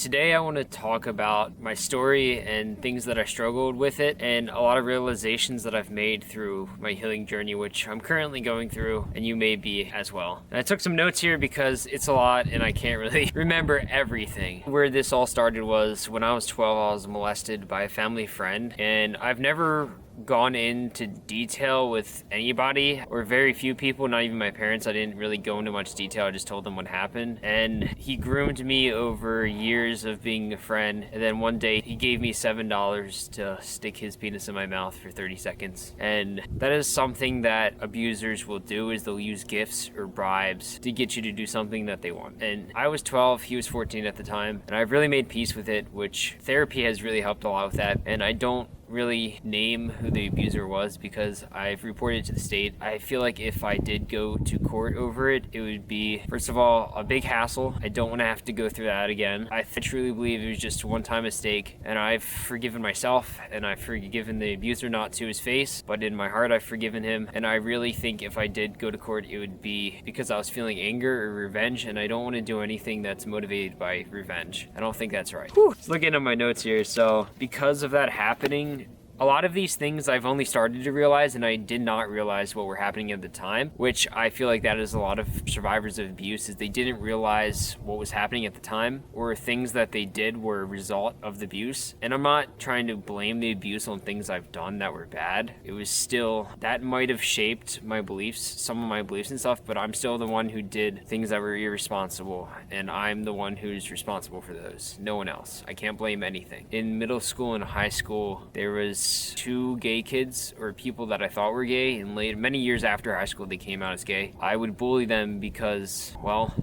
today I want to talk about my story and things that I struggled with it and a lot of realizations that I've made through my healing journey, which I'm currently going through, and you may be as well. And I took some notes here because it's a lot and I can't really remember everything. Where this all started was when I was 12, I was molested by a family friend, and I've never gone into detail with anybody or very few people, not even my parents. I didn't really go into much detail. I just told them what happened. And he groomed me over years of being a friend. And then one day he gave me $7 to stick his penis in my mouth for 30 seconds. And that is something that abusers will do, is they'll use gifts or bribes to get you to do something that they want. And I was 12, he was 14 at the time, and I've really made peace with it, which therapy has really helped a lot with that. And I don't really name who the abuser was because I've reported to the state. I feel like if I did go to court over it, it would be, first of all, a big hassle. I don't want to have to go through that again. I truly believe it was just a one-time mistake, and I've forgiven myself, and I've forgiven the abuser, not to his face, but in my heart I've forgiven him. And I really think if I did go to court, it would be because I was feeling anger or revenge, and I don't want to do anything that's motivated by revenge. I don't think that's right. Let's look into my notes here. So because of that happening, a lot of these things I've only started to realize, and I did not realize what were happening at the time, which I feel like that is a lot of survivors of abuse, is they didn't realize what was happening at the time, or things that they did were a result of the abuse. And I'm not trying to blame the abuse on things I've done that were bad. It was still, that might have shaped my beliefs, some of my beliefs and stuff, but I'm still the one who did things that were irresponsible, and I'm the one who's responsible for those, no one else. I can't blame anything. In middle school and high school, there was two gay kids, or people that I thought were gay, and many years after high school they came out as gay. I would bully them because, well,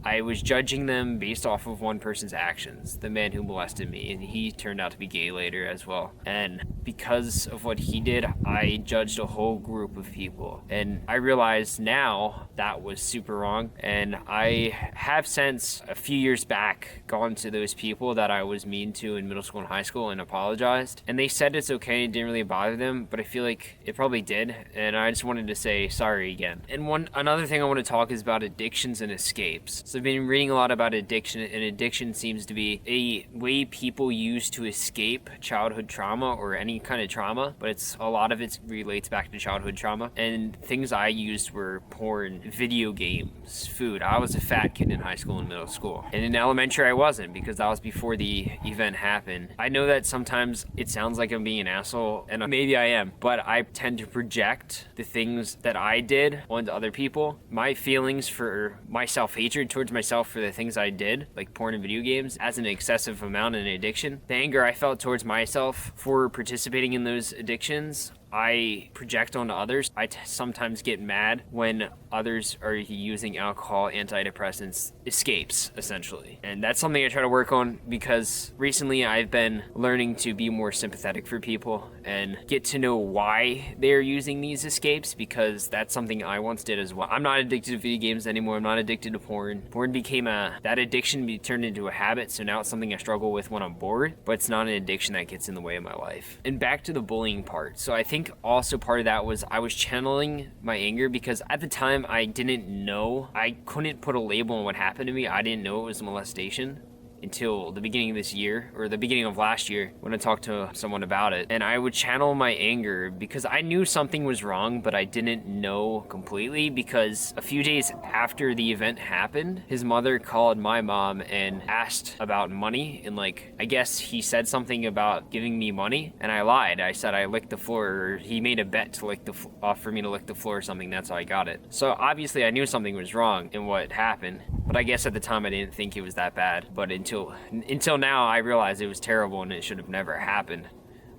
I was judging them based off of one person's actions, the man who molested me, and he turned out to be gay later as well. And because of what he did, I judged a whole group of people. And I realize now that was super wrong. And I have since, a few years back, gone to those people that I was mean to in middle school and high school and apologized. And they said it's okay, it didn't really bother them, but I feel like it probably did. And I just wanted to say sorry again. And another thing I want to talk is about addictions and escapes. So I've been reading a lot about addiction, and addiction seems to be a way people use to escape childhood trauma or any kind of trauma, but a lot of it relates back to childhood trauma. And things I used were porn, video games, food. I was a fat kid in high school and middle school, and in elementary I wasn't, because that was before the event happened. I know that sometimes it sounds like I'm being an asshole, and maybe I am, but I tend to project the things that I did onto other people. My feelings for my self-hatred towards myself for the things I did, like porn and video games, as an excessive amount in addiction. The anger I felt towards myself for participating in those addictions, I project onto others. I sometimes get mad when others are using alcohol, antidepressants, escapes, essentially. And that's something I try to work on, because recently I've been learning to be more sympathetic for people and get to know why they're using these escapes, because that's something I once did as well. I'm not addicted to video games anymore. I'm not addicted to porn. Porn became that addiction turned into a habit, so now it's something I struggle with when I'm bored, but it's not an addiction that gets in the way of my life. And back to the bullying part. So I think also part of that was I was channeling my anger, because at the time I didn't know, I couldn't put a label on what happened to me. I didn't know it was molestation until the beginning of this year, or the beginning of last year, when I talked to someone about it. And I would channel my anger because I knew something was wrong, but I didn't know completely, because a few days after the event happened, his mother called my mom and asked about money, and I guess he said something about giving me money, and I lied. I said I licked the floor, or he made a bet to for me to lick the floor or something. That's how I got it. So obviously I knew something was wrong in what happened, but I guess at the time I didn't think it was that bad. But until now, I realized it was terrible and it should have never happened.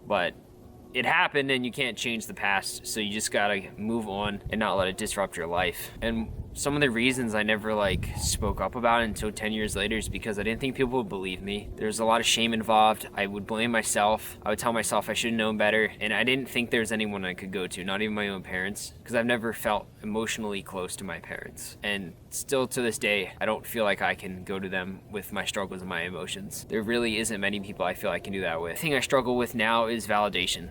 But it happened, and you can't change the past, so you just gotta move on and not let it disrupt your life. And some of the reasons I never spoke up about it until 10 years later is because I didn't think people would believe me. There's a lot of shame involved. I would blame myself. I would tell myself I should have known better, and I didn't think there was anyone I could go to, not even my own parents, because I've never felt emotionally close to my parents. And still to this day, I don't feel like I can go to them with my struggles and my emotions. There really isn't many people I feel I can do that with. The thing I struggle with now is validation.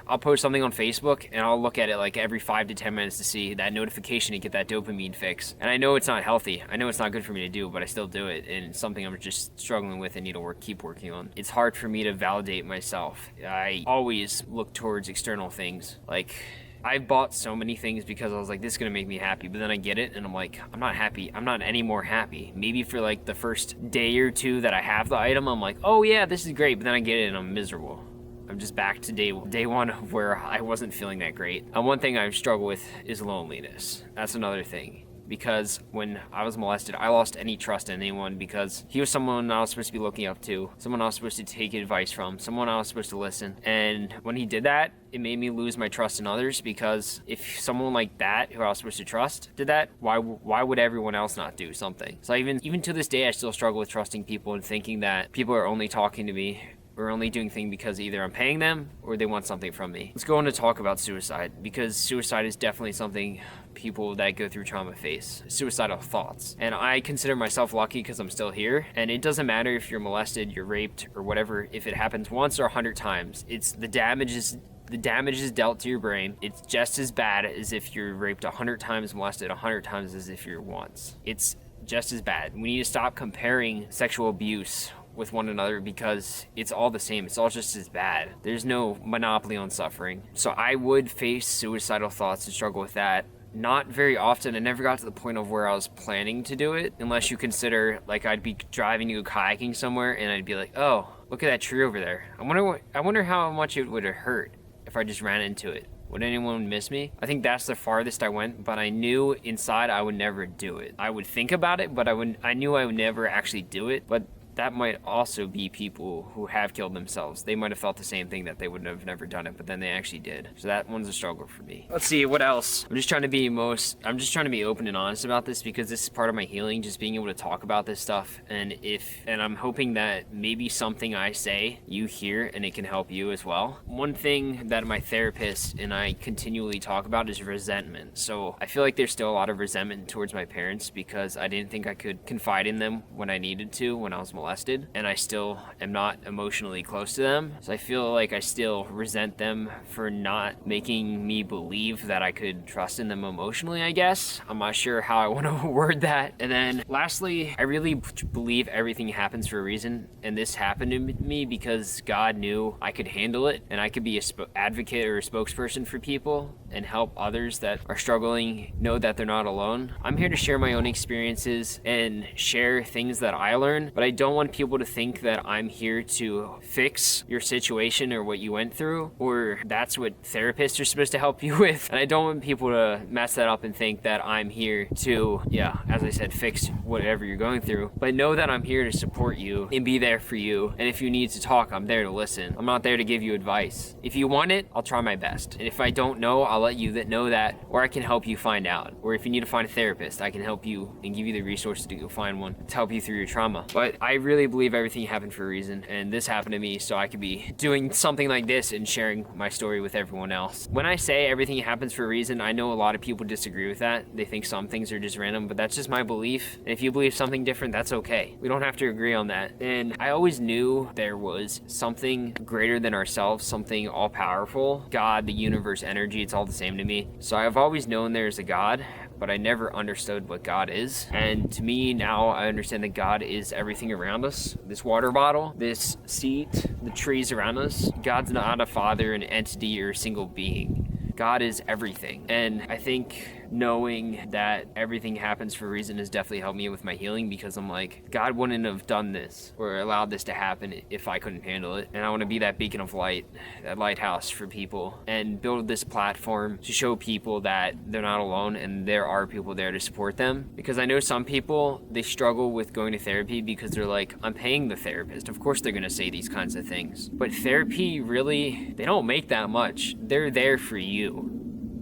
I'll post something on Facebook and I'll look at it every 5 to 10 minutes to see that notification to get that dopamine could fix. And I know it's not healthy. I know it's not good for me to do, but I still do it. And it's something I'm just struggling with and need to keep working on. It's hard for me to validate myself. I always look towards external things. Like, I bought so many things because I was like, this is gonna make me happy, but then I get it and I'm like, I'm not happy. I'm not any more happy. Maybe for like the first day or two that I have the item, I'm like, oh yeah, this is great, but then I get it and I'm miserable. I'm just back to day one where I wasn't feeling that great. And one thing I struggle with is loneliness. That's another thing. Because when I was molested, I lost any trust in anyone because he was someone I was supposed to be looking up to, someone I was supposed to take advice from, someone I was supposed to listen. And when he did that, it made me lose my trust in others, because if someone like that, who I was supposed to trust, did that, why would everyone else not do something? So even to this day, I still struggle with trusting people and thinking that people are only talking to me or only doing things because either I'm paying them or they want something from me. Let's go on to talk about suicide, because suicide is definitely something people that go through trauma face. Suicidal thoughts. And I consider myself lucky because I'm still here. And it doesn't matter if you're molested, you're raped, or whatever. If it happens once or 100 times, it's the damage is dealt to your brain. It's just as bad as if you're raped 100 times, molested 100 times as if you're once. It's just as bad. We need to stop comparing sexual abuse with one another, because it's all the same. It's all just as bad. There's no monopoly on suffering. So I would face suicidal thoughts and struggle with that. Not very often. I never got to the point of where I was planning to do it, unless you consider, like, I'd be driving to go kayaking somewhere and I'd be like, oh, look at that tree over there. I wonder how much it would have hurt if I just ran into it. Would anyone miss me? I think that's the farthest I went, but I knew inside I would never do it. I would think about it, but I knew I would never actually do it. But that might also be people who have killed themselves. They might have thought the same thing, that they would have never done it, but then they actually did. So that one's a struggle for me. Let's see, what else? I'm just trying to be open and honest about this, because this is part of my healing, just being able to talk about this stuff. And I'm hoping that maybe something I say you hear and it can help you as well. One thing that my therapist and I continually talk about is resentment. So I feel like there's still a lot of resentment towards my parents, because I didn't think I could confide in them when I needed to, when I was molested, and I still am not emotionally close to them. So I feel like I still resent them for not making me believe that I could trust in them emotionally, I guess. I'm not sure how I want to word that. And then lastly, I really believe everything happens for a reason, and this happened to me because God knew I could handle it, and I could be a advocate or a spokesperson for people and help others that are struggling know that they're not alone. I'm here to share my own experiences and share things that I learned, but I don't want people to think that I'm here to fix your situation or what you went through, or that's what therapists are supposed to help you with. And I don't want people to mess that up and think that I'm here to, as I said, fix whatever you're going through. But know that I'm here to support you and be there for you. And if you need to talk, I'm there to listen. I'm not there to give you advice. If you want it, I'll try my best. And if I don't know, I'll let you know that, or I can help you find out. Or if you need to find a therapist, I can help you and give you the resources to go find one to help you through your trauma. But I really believe everything happened for a reason, and this happened to me so I could be doing something like this and sharing my story with everyone else. When I say everything happens for a reason, I know a lot of people disagree with that. They think some things are just random, but that's just my belief. And if you believe something different, that's okay. We don't have to agree on that. And I always knew there was something greater than ourselves, something all-powerful. God, the universe, energy, it's all the same to me. So I've always known there's a God, but I never understood what God is. And to me now, I understand that God is everything around us. This water bottle, this seat, the trees around us. God's not a father, an entity, or a single being. God is everything. And I think knowing that everything happens for a reason has definitely helped me with my healing, because I'm like, God wouldn't have done this or allowed this to happen if I couldn't handle it. And I want to be that beacon of light, that lighthouse for people, and build this platform to show people that they're not alone and there are people there to support them. Because I know some people, they struggle with going to therapy because they're like, I'm paying the therapist. Of course they're going to say these kinds of things. But therapy, really, they don't make that much. They're there for you.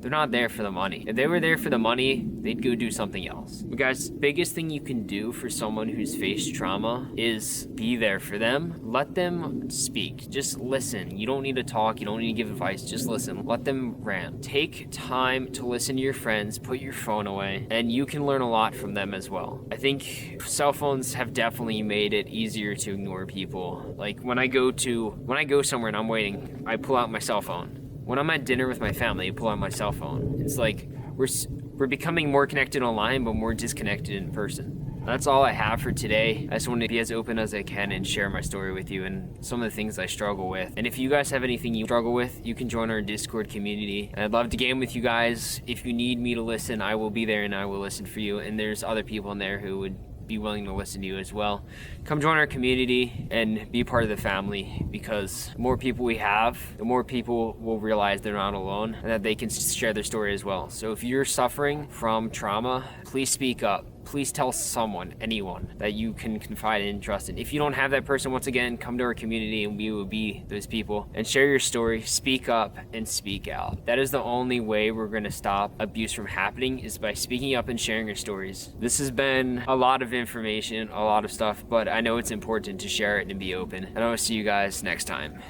They're not there for the money. If they were there for the money, they'd go do something else. But guys, biggest thing you can do for someone who's faced trauma is be there for them. Let them speak. Just listen. You don't need to talk. You don't need to give advice. Just listen. Let them rant. Take time to listen to your friends. Put your phone away. And you can learn a lot from them as well. I think cell phones have definitely made it easier to ignore people. Like when I go somewhere and I'm waiting, I pull out my cell phone. When I'm at dinner with my family, I pull out my cell phone. It's like we're we're becoming more connected online, but more disconnected in person. That's all I have for today. I just want to be as open as I can and share my story with you and some of the things I struggle with. And if you guys have anything you struggle with, you can join our Discord community. And I'd love to game with you guys. If you need me to listen, I will be there and I will listen for you. And there's other people in there who would be willing to listen to you as well. Come join our community and be part of the family, because the more people we have, the more people will realize they're not alone and that they can share their story as well. So if you're suffering from trauma, please speak up. Please tell someone, anyone, that you can confide in and trust in. If you don't have that person, once again, come to our community and we will be those people. And share your story, speak up, and speak out. That is the only way we're going to stop abuse from happening, is by speaking up and sharing your stories. This has been a lot of information, a lot of stuff, but I know it's important to share it and be open. And I will see you guys next time.